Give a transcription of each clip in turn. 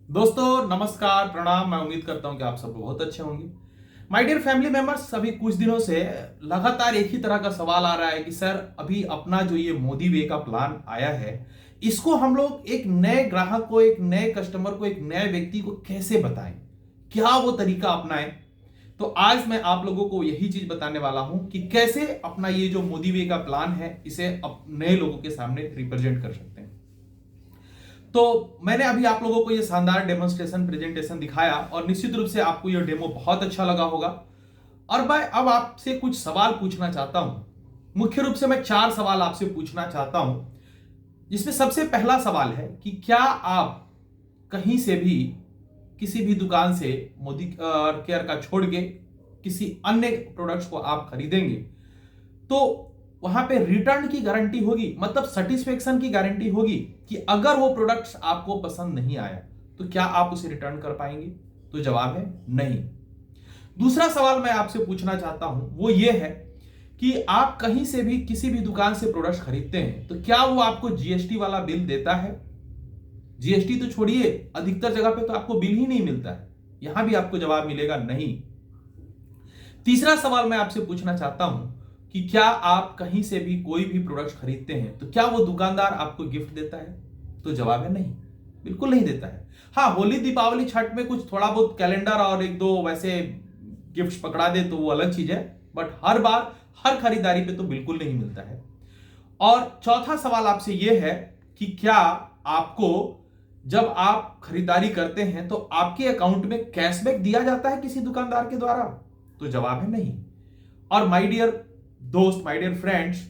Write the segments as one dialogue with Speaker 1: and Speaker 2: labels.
Speaker 1: दोस्तों नमस्कार प्रणाम। मैं उम्मीद करता हूं कि आप सब बहुत अच्छे होंगे। माय डियर फैमिली मेंबर्स, अभी कुछ दिनों से लगातार एक ही तरह का सवाल आ रहा है कि सर अभी अपना जो ये मोदी वे का प्लान आया है, इसको हम लोग एक नए ग्राहक को, एक नए कस्टमर को, एक नए व्यक्ति को कैसे बताएं, क्या वो तरीका अपनाएं। तो आज मैं आप लोगों को यही चीज बताने वाला हूं कि कैसे अपना ये जो मोदी वे का प्लान है इसे नए लोगों के सामने रिप्रेजेंट कर सकते हैं। तो मैंने अभी आप लोगों को ये शानदार डेमोन्स्ट्रेशन प्रेजेंटेशन दिखाया और निश्चित रूप से आपको ये डेमो बहुत अच्छा लगा होगा। और मैं अब आपसे कुछ सवाल पूछना चाहता हूं। मुख्य रूप से मैं 4 सवाल आपसे पूछना चाहता हूं, जिसमें सबसे पहला सवाल है कि क्या आप कहीं से भी, किसी भी दुकान से मोदी केयर का छोड़ के किसी अन्य प्रोडक्ट्स को आप खरीदेंगे तो वहां पे रिटर्न की गारंटी होगी, मतलब सेटिस्फेक्शन की गारंटी होगी कि अगर वो प्रोडक्ट्स आपको पसंद नहीं आया तो क्या आप उसे रिटर्न कर पाएंगे? तो जवाब है नहीं। दूसरा सवाल मैं आपसे पूछना चाहता हूं वो ये है कि आप कहीं से भी, किसी भी दुकान से प्रोडक्ट्स खरीदते हैं तो क्या वो आपको जीएसटी वाला बिल देता है? जीएसटी तो छोड़िए, अधिकतर जगह पे तो आपको बिल ही नहीं मिलता है। यहां भी आपको जवाब मिलेगा नहीं। तीसरा सवाल मैं आपसे पूछना चाहता हूं कि क्या आप कहीं से भी कोई भी प्रोडक्ट खरीदते हैं तो क्या वो दुकानदार आपको गिफ्ट देता है? तो जवाब है नहीं, बिल्कुल नहीं देता है। हाँ, होली दीपावली छठ में कुछ थोड़ा बहुत कैलेंडर और एक दो वैसे गिफ्ट्स पकड़ा दे तो वो अलग चीज है, बट हर बार हर खरीदारी पे तो बिल्कुल नहीं मिलता है। और चौथा सवाल आपसे यह है कि क्या आपको, जब आप खरीदारी करते हैं तो आपके अकाउंट में कैशबैक दिया जाता है किसी दुकानदार के द्वारा? तो जवाब है नहीं। और माय डियर दोस्त, माय डियर फ्रेंड्स,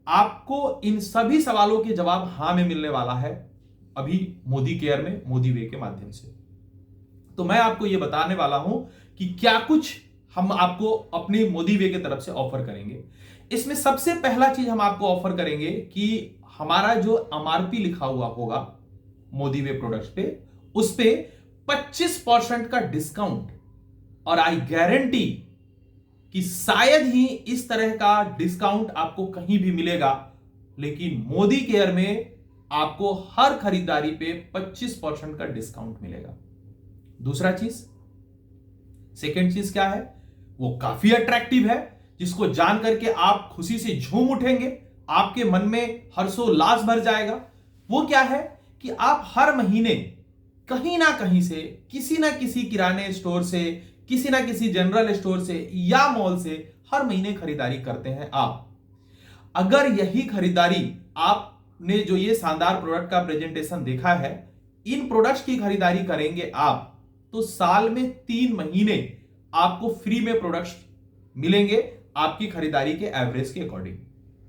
Speaker 1: आपको इन सभी सवालों के जवाब हां में मिलने वाला है अभी मोदी केयर में, मोदी वे के माध्यम से। तो मैं आपको यह बताने वाला हूं कि क्या कुछ हम आपको अपनी मोदी वे की तरफ से ऑफर करेंगे। इसमें सबसे पहला चीज हम आपको ऑफर करेंगे कि हमारा जो एमआरपी लिखा हुआ होगा मोदी वे प्रोडक्ट्स पे, उस पे 25% का डिस्काउंट। और आई गारंटी कि शायद ही इस तरह का डिस्काउंट आपको कहीं भी मिलेगा, लेकिन मोदी केयर में आपको हर खरीदारी पे 25% का डिस्काउंट मिलेगा। दूसरा चीज, सेकेंड चीज क्या है, वो काफी अट्रैक्टिव है, जिसको जान करके आप खुशी से झूम उठेंगे, आपके मन में हर्षोल्लास भर जाएगा। वो क्या है कि आप हर महीने कहीं ना कहीं से, किसी ना किसी किराने स्टोर से, किसी ना किसी जनरल स्टोर से या मॉल से हर महीने खरीदारी करते हैं आप। अगर यही खरीदारी, आपने जो ये शानदार प्रोडक्ट का प्रेजेंटेशन देखा है, इन प्रोडक्ट्स की खरीदारी करेंगे आप तो साल में 3 महीने आपको फ्री में प्रोडक्ट्स मिलेंगे आपकी खरीदारी के एवरेज के अकॉर्डिंग,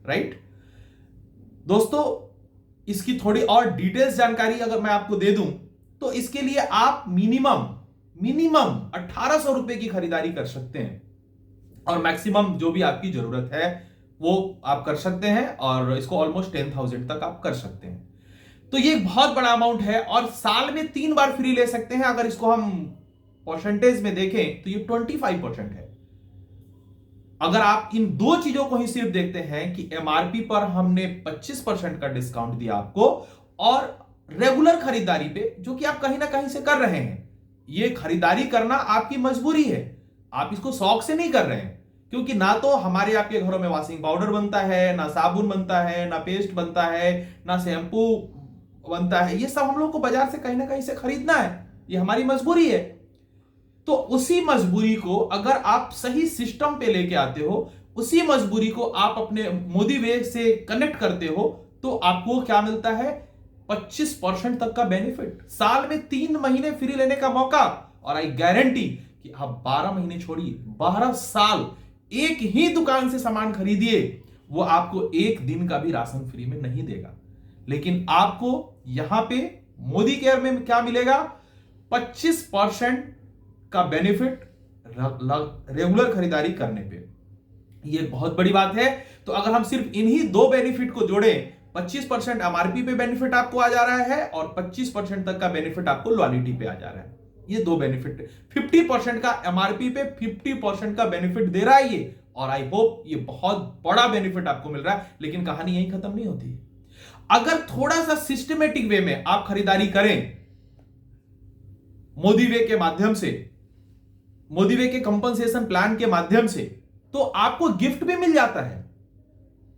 Speaker 1: राइट दोस्तों। इसकी थोड़ी और डिटेल्स जानकारी अगर मैं आपको दे दूं तो इसके लिए आप मिनिमम 1800 रुपए की खरीदारी कर सकते हैं, और मैक्सिमम जो भी आपकी जरूरत है वो आप कर सकते हैं, और इसको ऑलमोस्ट 10,000 तक आप कर सकते हैं। तो ये एक बहुत बड़ा अमाउंट है, और साल में 3 बार फ्री ले सकते हैं। अगर इसको हम परसेंटेज में देखें तो ये 25% है। अगर आप इन दो चीजों को ही सिर्फ देखते हैं कि एमआरपी पर हमने 25% का डिस्काउंट दिया आपको, और रेगुलर खरीदारी पे जो कि आप कहीं ना कहीं से कर रहे हैं, ये खरीदारी करना आपकी मजबूरी है, आप इसको शौक से नहीं कर रहे हैं, क्योंकि ना तो हमारे आपके घरों में वॉशिंग पाउडर बनता है, ना साबुन बनता है, ना पेस्ट बनता है, ना शैम्पू बनता है। ये सब हम लोग को बाजार से कहीं ना कहीं से खरीदना है, ये हमारी मजबूरी है। तो उसी मजबूरी को अगर आप सही सिस्टम पे लेके आते हो, उसी मजबूरी को आप अपने मोदी वे से कनेक्ट करते हो, तो आपको क्या मिलता है? 25% तक का बेनिफिट, साल में 3 महीने फ्री लेने का मौका, और आई गारंटी कि आप 12 महीने छोड़िए, 12 साल एक ही दुकान से सामान खरीदिए, वो आपको एक दिन का भी राशन फ्री में नहीं देगा। लेकिन आपको यहां पे मोदी केयर में क्या मिलेगा? 25% का बेनिफिट रेगुलर खरीदारी करने पे। ये बहुत बड़ी बात है। तो अगर हम सिर्फ इन्हीं 2 बेनिफिट को जोड़ें, 25% एमआरपी पे बेनिफिट आपको आ जा रहा है, और 25% तक का बेनिफिट आपको लॉयल्टी पे आ जा रहा है। ये 2 बेनिफिट, 50% का एमआरपी पे 50% का बेनिफिट दे रहा है ये, और आई होप ये बहुत बड़ा बेनिफिट आपको मिल रहा है। लेकिन कहानी यहीं खत्म नहीं होती। अगर थोड़ा सा सिस्टमेटिक वे में आप खरीदारी करें मोदी वे के माध्यम से, मोदी वे के कंपनसेशन प्लान के माध्यम से, तो आपको गिफ्ट भी मिल जाता है,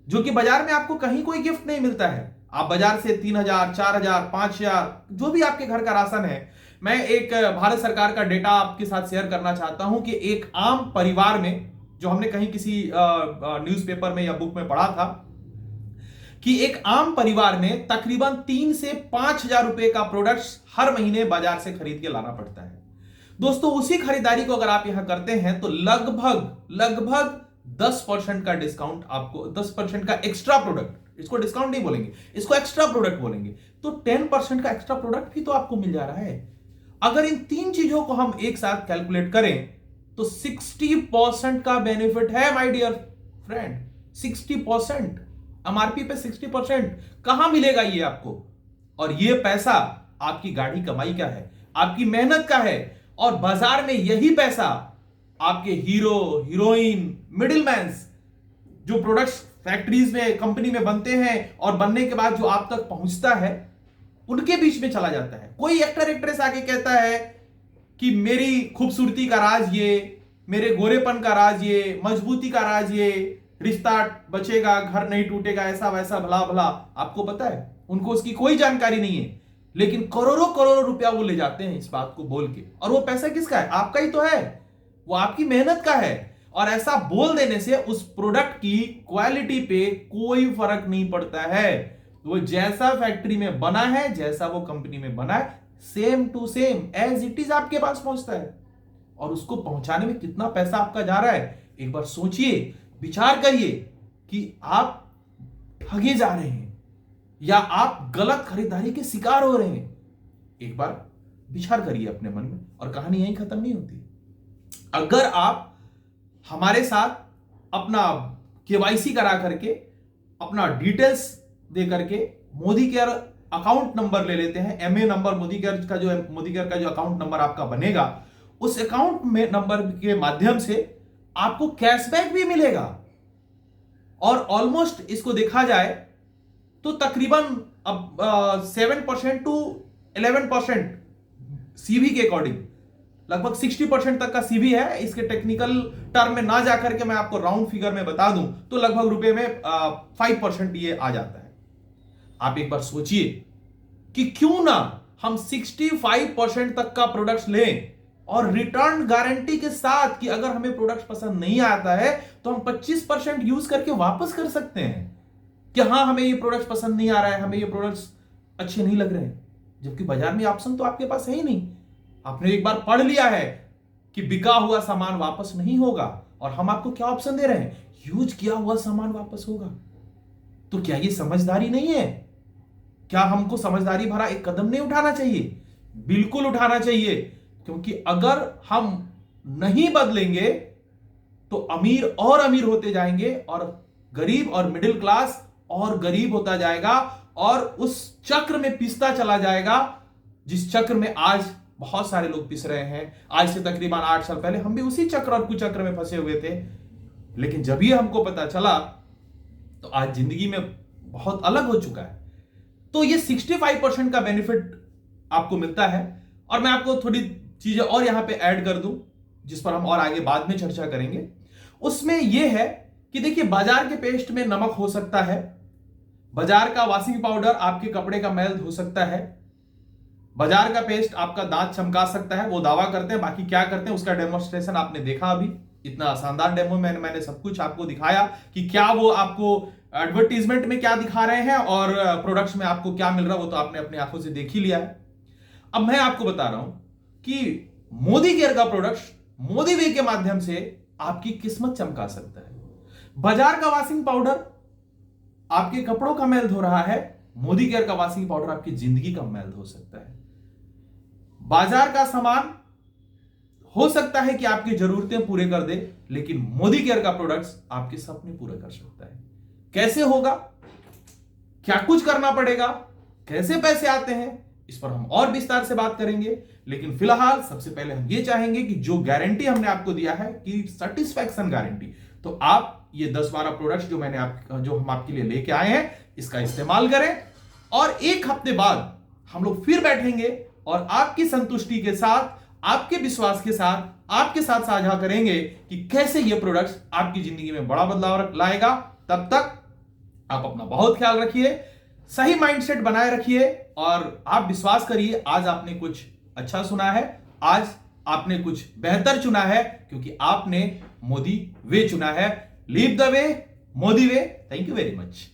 Speaker 1: जो कि बाजार में आपको कहीं कोई गिफ्ट नहीं मिलता है। आप बाजार से 3,000, 4,000, 5,000 जो भी आपके घर का राशन है। मैं एक भारत सरकार का डेटा आपके साथ शेयर करना चाहता हूं कि एक आम परिवार में, जो हमने कहीं किसी न्यूज़पेपर में या बुक में पढ़ा था, कि एक आम परिवार में तकरीबन 3 से 5,000 रुपए का प्रोडक्ट्स हर महीने बाजार से खरीद के लाना पड़ता है। दोस्तों, उसी खरीदारी को अगर आप यहां करते हैं तो लगभग 10% का डिस्काउंट आपको, 10% का एक्स्ट्रा प्रोडक्ट, इसको डिस्काउंट नहीं बोलेंगे, इसको एक्स्ट्रा प्रोडक्ट बोलेंगे, तो 10% का एक्स्ट्रा प्रोडक्ट भी तो आपको मिल जा रहा है। अगर इन 3 चीजों को हम एक साथ कैलकुलेट करें तो 60% का बेनिफिट है माय डियर फ्रेंड। 60%, एमआरपी पे 60% कहां मिलेगा ये आपको? और ये पैसा आपकी गाढ़ी कमाई का है, आपकी मेहनत का है, और बाजार में यही पैसा आपके हीरो, हीरोइन, मिडिलमैन्स, जो प्रोडक्ट्स फैक्ट्रीज में, कंपनी में बनते हैं और बनने के बाद जो आप तक पहुंचता है, उनके बीच में चला जाता है। कोई एक्टर एक्ट्रेस आके कहता है कि मेरी खूबसूरती का राज ये, मेरे गोरेपन का राज ये, मजबूती का राज ये, रिश्ता बचेगा, घर नहीं टूटेगा, ऐसा वैसा भला भला। आपको पता है उनको उसकी कोई जानकारी नहीं है, लेकिन करोड़ों करोड़ों रुपया वो ले जाते हैं इस बात को बोल के। और वो पैसा किसका है? आपका ही तो है, वो आपकी मेहनत का है। और ऐसा बोल देने से उस प्रोडक्ट की क्वालिटी पे कोई फर्क नहीं पड़ता है। वो जैसा फैक्ट्री में बना है, जैसा वो कंपनी में बना है, same to same as it is आपके पास पहुंचता है। और उसको पहुंचाने में कितना पैसा आपका जा रहा है, एक बार सोचिए, विचार करिए कि आप ठगे जा रहे हैं या आप गलत खरीदारी के शिकार हो रहे हैं। एक बार विचार करिए अपने मन में, और कहानी यहीं खत्म नहीं होती। अगर आप हमारे साथ अपना केवाईसी करा करके, अपना डिटेल्स दे करके मोदी केयर अकाउंट नंबर ले लेते हैं, एमए नंबर, मोदी केयर का जो अकाउंट नंबर आपका बनेगा, उस अकाउंट में नंबर के माध्यम से आपको कैशबैक भी मिलेगा। और ऑलमोस्ट इसको देखा जाए तो तकरीबन अब 7% टू 11% सीवी के अकॉर्डिंग, लगभग 60% तक का सीवी है। इसके टेक्निकल टर्म में ना जाकर के मैं आपको राउंड फिगर में बता दूं तो लगभग रुपए में 5% ये आ जाता है। आप एक बार सोचिए कि क्यों ना हम 65% तक का प्रोडक्ट्स लें, और रिटर्न गारंटी के साथ कि अगर हमें प्रोडक्ट पसंद नहीं आता है तो हम 25% यूज करके वापस कर सकते हैं कि हाँ, हमें ये प्रोडक्ट पसंद नहीं आ रहा है, हमें ये प्रोडक्ट्स अच्छे नहीं लग रहे हैं। जबकि बाजार में ऑप्शन तो आपके पास है ही नहीं। आपने एक बार पढ़ लिया है कि बिका हुआ सामान वापस नहीं होगा, और हम आपको क्या ऑप्शन दे रहे हैं? यूज किया हुआ सामान वापस होगा। तो क्या ये समझदारी नहीं है? क्या हमको समझदारी भरा एक कदम नहीं उठाना चाहिए? बिल्कुल उठाना चाहिए, क्योंकि अगर हम नहीं बदलेंगे तो अमीर और अमीर होते जाएंगे, और गरीब और मिडिल क्लास और गरीब होता जाएगा, और उस चक्र में पिसता चला जाएगा जिस चक्र में आज बहुत सारे लोग पिस रहे हैं। आज से तकरीबन 8 साल पहले हम भी उसी चक्र और कुचक्र में फंसे हुए थे, लेकिन जब ये हमको पता चला तो आज जिंदगी में बहुत अलग हो चुका है। तो ये 65% का बेनिफिट आपको मिलता है। और मैं आपको थोड़ी चीजें और यहां पे ऐड कर दूं, जिस पर हम और आगे बाद में चर्चा करेंगे। उसमें यह है कि देखिए, बाजार के पेस्ट में नमक हो सकता है, बाजार का वॉशिंग पाउडर आपके कपड़े का मैल धो सकता है, बाजार का पेस्ट आपका दांत चमका सकता है, वो दावा करते हैं। बाकी क्या करते हैं उसका डेमोन्स्ट्रेशन आपने देखा अभी, इतना शानदार डेमो में मैंने सब कुछ आपको दिखाया कि क्या वो आपको एडवर्टीजमेंट में क्या दिखा रहे हैं और प्रोडक्ट्स में आपको क्या मिल रहा है, वो तो आपने अपनी आंखों से देख ही लिया है। अब मैं आपको बता रहा हूं कि मोदी केयर का प्रोडक्ट मोदी वे के माध्यम से आपकी किस्मत चमका सकता है। बाजार का वॉशिंग पाउडर आपके कपड़ों का मैल धो रहा है, मोदी केयर का वॉशिंग पाउडर आपकी जिंदगी का मैल धो सकता है। बाजार का सामान हो सकता है कि आपकी जरूरतें पूरे कर दे, लेकिन मोदी केयर का प्रोडक्ट्स आपके सपने पूरे कर सकता है। कैसे होगा, क्या कुछ करना पड़ेगा, कैसे पैसे आते हैं, इस पर हम और विस्तार से बात करेंगे। लेकिन फिलहाल सबसे पहले हम ये चाहेंगे कि जो गारंटी हमने आपको दिया है कि सेटिस्फैक्शन गारंटी, तो आप ये 10-12 प्रोडक्ट्स जो हम आपके लिए लेके आए हैं, इसका इस्तेमाल करें, और 1 हफ्ते बाद हम लोग फिर बैठेंगे और आपकी संतुष्टि के साथ, आपके विश्वास के साथ आपके साथ साझा करेंगे कि कैसे ये प्रोडक्ट्स आपकी जिंदगी में बड़ा बदलाव लाएगा। तब तक आप अपना बहुत ख्याल रखिए, सही माइंडसेट बनाए रखिए और आप विश्वास करिए, आज आपने कुछ अच्छा सुना है, आज आपने कुछ बेहतर चुना है, क्योंकि आपने मोदी वे चुना है। Lead the way, Modi way. Thank you very much.